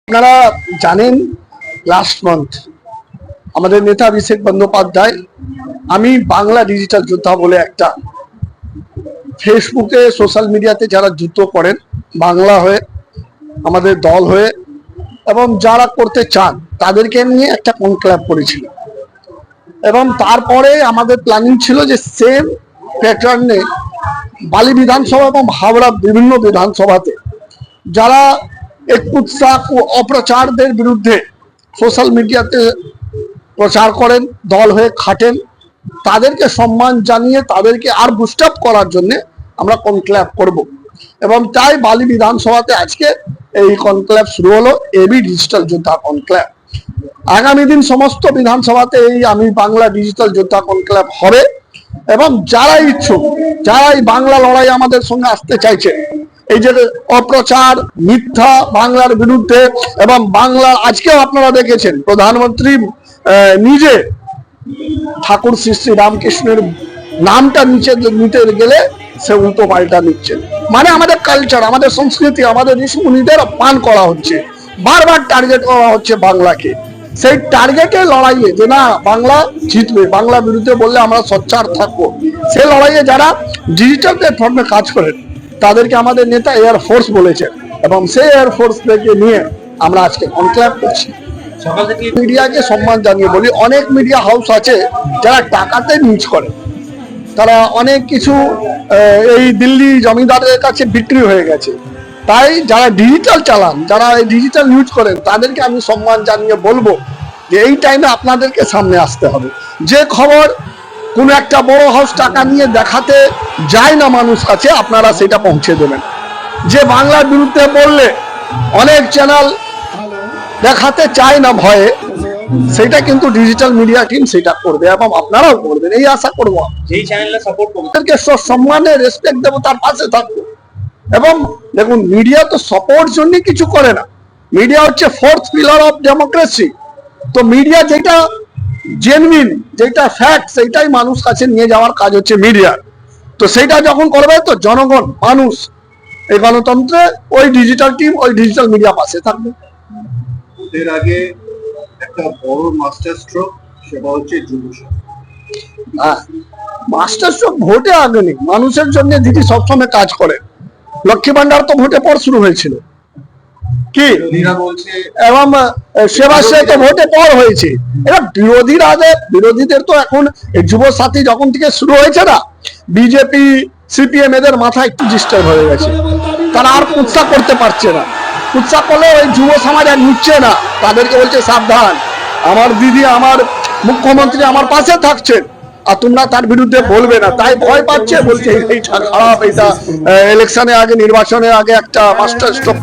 আপনারা জানেন last month আমাদের নেতা অভিষেক বন্দ্যোপাধ্যায় আমি বাংলা ডিজিটাল যোদ্ধা বলে একটা ফেসবুকে সোশ্যাল মিডিয়াতে যারা যুদ্ধ করেন বাংলা হয়ে আমাদের দল হয়ে এবং যারা করতে চান তাদেরকে নিয়ে একটা কনক্লেভ করেছিল এবং তারপরে আমাদের প্ল্যানিং ছিল যে সেম প্যাটার্নে বালি বিধানসভা এবং হাওড়া বিভিন্ন বিধানসভাতে যারা কুৎসা ও অপ্রচারদের বিরুদ্ধে সোশ্যাল মিডিয়াতে প্রচার করেন দল হয়ে খাটেন তাদেরকে সম্মান জানিয়ে তাদেরকে আর বুস্ট আপ করার জন্য আমরা কনক্লেভ করব এবং তাই বালি বিধানসভাতে আজকে এই কনক্লেভ শুরু হলো এবি ডিজিটাল যোদ্ধা কনক্লেভ। আগামী দিন সমস্ত বিধানসভাতে এই আমি বাংলা ডিজিটাল যোদ্ধা কনক্লেভ হবে এবং যারা ইচ্ছুক যারা এই বাংলা লড়াই আমাদের সঙ্গে আসতে চাইছে এই যে অপ্রচার মিথ্যা বাংলার বিরুদ্ধে এবং বাংলার আজকেও আপনারা দেখেছেন প্রধানমন্ত্রী নিজে ঠাকুর শ্রী শ্রী রামকৃষ্ণের নামটা নিতে গেলে সে উল্টো পাল্টা নিচ্ছেন মানে আমাদের কালচার আমাদের সংস্কৃতি আমাদের ঋষি মুনিদের অপমান করা হচ্ছে বারবার টার্গেট করা হচ্ছে বাংলাকে সেই টার্গেটে লড়াইয়ে যে না বাংলা জিতবে বাংলা বিরুদ্ধে বললে আমরা সোচ্চার থাকবো সেই লড়াইয়ে যারা ডিজিটাল প্ল্যাটফর্মে কাজ করেন তাদেরকে আমাদের নেতা এয়ার ফোর্স বলেছেন এবং সেই এয়ার ফোর্স থেকে নিয়ে আমরা আজকে কনক্লেভ করছি। মিডিয়াকে সম্মান জানিয়ে বলি অনেক মিডিয়া হাউস আছে যারা টাকাতে নিউজ করে তারা অনেক কিছু এই দিল্লি জমিদারের কাছে বিক্রি হয়ে গেছে তাই যারা ডিজিটাল চালান যারা এই ডিজিটাল নিউজ করেন তাদেরকে আমি সম্মান জানিয়ে বলবো যে এই টাইমে আপনাদেরকে সামনে আসতে হবে যে খবর কোনো একটা বড় হাউস টাকা নিয়ে দেখাতে যায় না মানুষ কাছে আপনারা সেটা পৌঁছে দেবেন যে বাংলার বিরুদ্ধে বললে অনেক চ্যানেল দেখাতে চায় না ভয়ে সেটা কিন্তু ডিজিটাল মিডিয়া টিম সেটা করবে এবং আপনারাও করবেন এই আশা করবো যেই চ্যানেলটা সাপোর্ট করবে তাদেরকে সম্মানে রেসপেক্ট দেবো তার পাশে থাকবো এবং দেখুন মিডিয়া তো সাপোর্ট জন্য কিছু করে না মিডিয়া হচ্ছে ফোর্থ পিলার অফ ডেমোক্রেসি তো মিডিয়া যেটা জেনুইন যেটা ফ্যাক্ট সেইটাই মানুষ কাছে নিয়ে যাওয়ার কাজ হচ্ছে মিডিয়া তো সেইটা যখন করবে তো জনগণ মানুষ এই গণতন্ত্রে ওই ডিজিটাল টিম ওই ডিজিটাল মিডিয়া পাশে থাকবে। এর আগে একটা বড় মাস্টার স্ট্রোক সেটা হচ্ছে যুবসভা। মাস্টার স্ট্রোক ভোটে আগে নেই মানুষের জন্য দিদি সবসময় কাজ করে লক্ষ্মী ভান্ডার তো ভোটে পর শুরু হয়েছিল কি এবং সেবাশ্রয় তো ভোটে পর হয়েছে এরা বিরোধীদের তো এখন যুব সাথী যখন থেকে শুরু হয়েছে না বিজেপি সিপিএম এদের মাথা একটু ডিস্টার্ব হয়ে গেছে তারা আর কুৎসা করতে পারছে না কুৎসা করলে ওই যুব সমাজ আর নিচ্ছে না তাদেরকে বলছে সাবধান আমার দিদি আমার মুখ্যমন্ত্রী আমার পাশে থাকছেন আর তোমরা তার বিরুদ্ধে বলবে না তাই ভয় পাচ্ছে বলছে এইটা খারাপ এটা ইলেকশনের আগে নির্বাচনের আগে একটা মাস্টার স্ট্রোক।